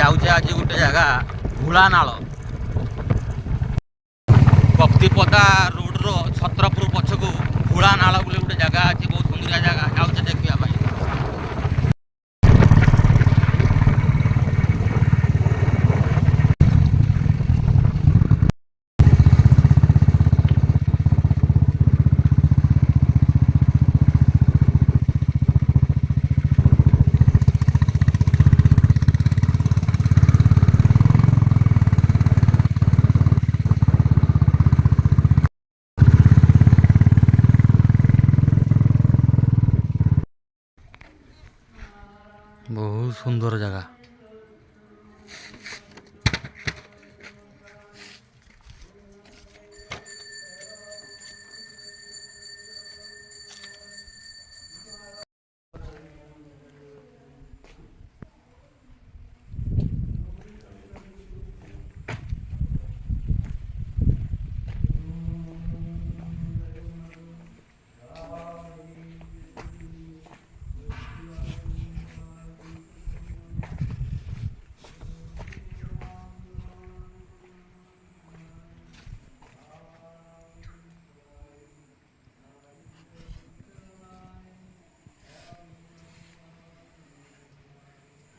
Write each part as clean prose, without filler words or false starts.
जाऊे आज गोटे जगह घोड़ा नाल कप्तिपदा रोड रो छत्रपुर पछकू घोड़ा नाल बोले गोटे जगह अच्छी बहुत सुंदरिया जगह जाऊे देखा भाई। बहुत सुंदर जगह।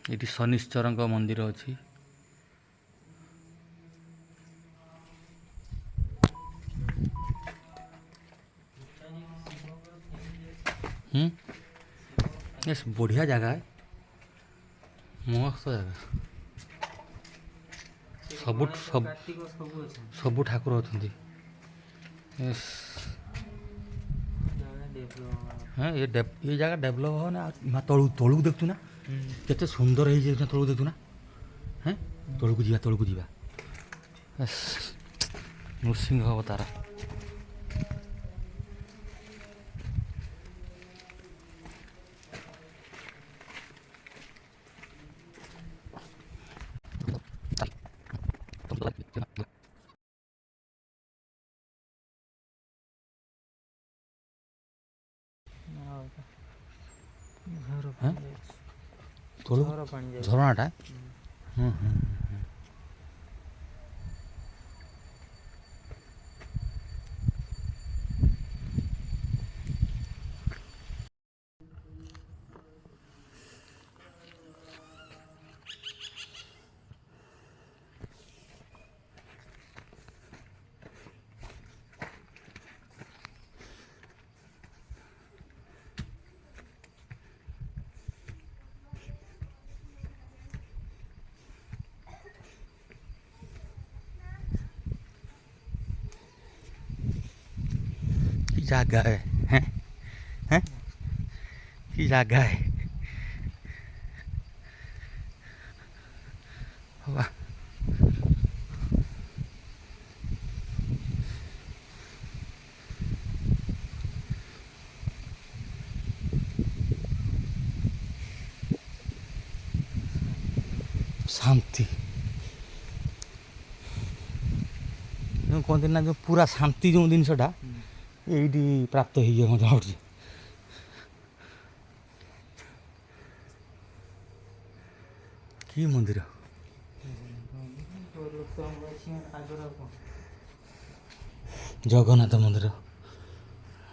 ये शनिश्चर मंदिर अच्छी। यस बढ़िया जगह है, मस्त जगह। सबू ठाकुर अच्छा। हाँ ये जगह डेभलप हो ना तलू तलू देखु ना केते सुंदर है तलू देखु ना। हाँ तलू को जा नृसिंह अवतार। झरनाटा जगह है। हैं की जगह है वाह। शांति कहते ना जो पूरा शांति जो जिनसटा ये प्राप्त हो गया मत लागे। कि मंदिर जगन्नाथ मंदिर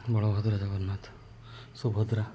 बड़भद्र जगन्नाथ सुभद्रा।